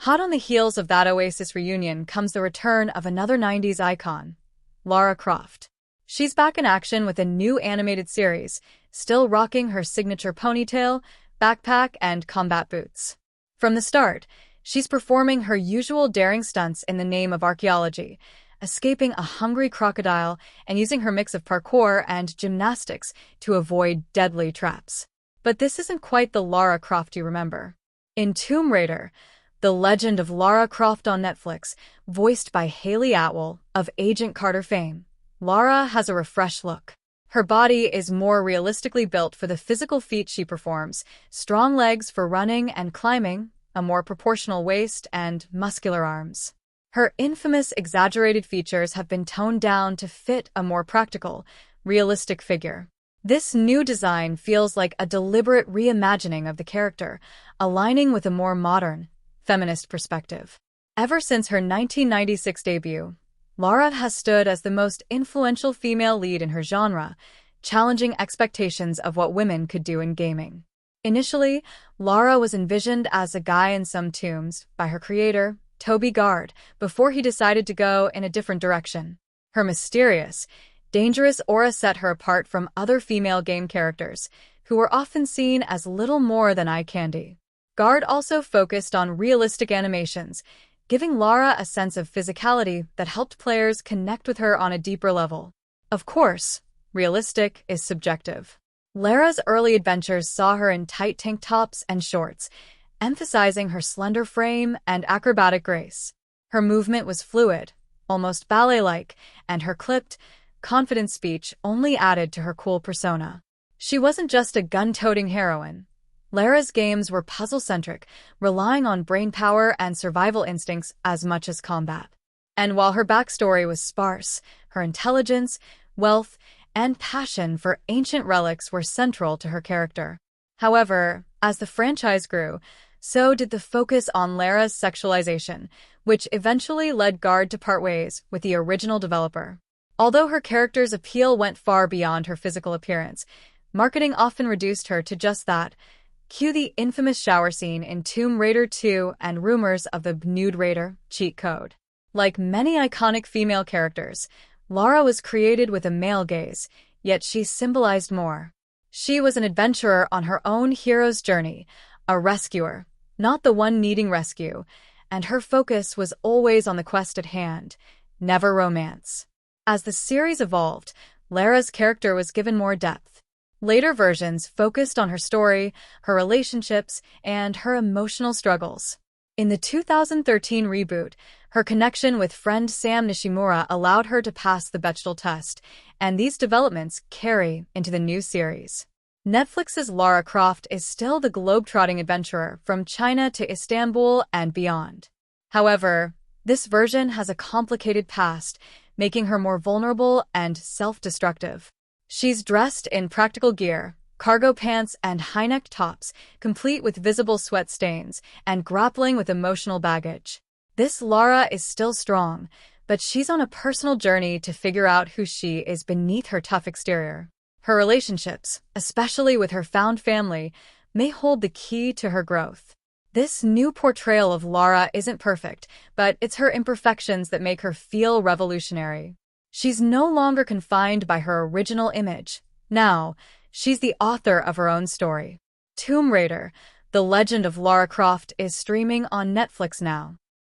Hot on the heels of that Oasis reunion comes the return of another 90s icon, Lara Croft. She's back in action with a new animated series, still rocking her signature ponytail, backpack, and combat boots. From the start, she's performing her usual daring stunts in the name of archaeology, escaping a hungry crocodile and using her mix of parkour and gymnastics to avoid deadly traps. But this isn't quite the Lara Croft you remember. In Tomb Raider, The Legend of Lara Croft on Netflix, voiced by Hayley Atwell of Agent Carter fame, Lara has a refreshed look. Her body is more realistically built for the physical feats she performs: strong legs for running and climbing, a more proportional waist, and muscular arms. Her infamous exaggerated features have been toned down to fit a more practical, realistic figure. This new design feels like a deliberate reimagining of the character, aligning with a more modern, feminist perspective. Ever since her 1996 debut, Lara has stood as the most influential female lead in her genre, challenging expectations of what women could do in gaming. Initially, Lara was envisioned as a guy in some tombs by her creator, Toby Gard, before he decided to go in a different direction. Her mysterious, dangerous aura set her apart from other female game characters, who were often seen as little more than eye candy. Gard also focused on realistic animations, giving Lara a sense of physicality that helped players connect with her on a deeper level. Of course, realistic is subjective. Lara's early adventures saw her in tight tank tops and shorts, emphasizing her slender frame and acrobatic grace. Her movement was fluid, almost ballet-like, and her clipped, confident speech only added to her cool persona. She wasn't just a gun-toting heroine. Lara's games were puzzle-centric, relying on brain power and survival instincts as much as combat. And while her backstory was sparse, her intelligence, wealth, and passion for ancient relics were central to her character. However, as the franchise grew, so did the focus on Lara's sexualization, which eventually led Gard to part ways with the original developer. Although her character's appeal went far beyond her physical appearance, marketing often reduced her to just that. Cue the infamous shower scene in Tomb Raider 2 and rumors of the Nude Raider cheat code. Like many iconic female characters, Lara was created with a male gaze, yet she symbolized more. She was an adventurer on her own hero's journey, a rescuer, not the one needing rescue, and her focus was always on the quest at hand, never romance. As the series evolved, Lara's character was given more depth. Later versions focused on her story, her relationships, and her emotional struggles. In the 2013 reboot, her connection with friend Sam Nishimura allowed her to pass the Bechdel test, and these developments carry into the new series. Netflix's Lara Croft is still the globe-trotting adventurer from China to Istanbul and beyond. However, this version has a complicated past, making her more vulnerable and self-destructive. She's dressed in practical gear, cargo pants and high-necked tops, complete with visible sweat stains, and grappling with emotional baggage. This Lara is still strong, but she's on a personal journey to figure out who she is beneath her tough exterior. Her relationships, especially with her found family, may hold the key to her growth. This new portrayal of Lara isn't perfect, but it's her imperfections that make her feel revolutionary. She's no longer confined by her original image. Now, she's the author of her own story. Tomb Raider, The Legend of Lara Croft is streaming on Netflix now.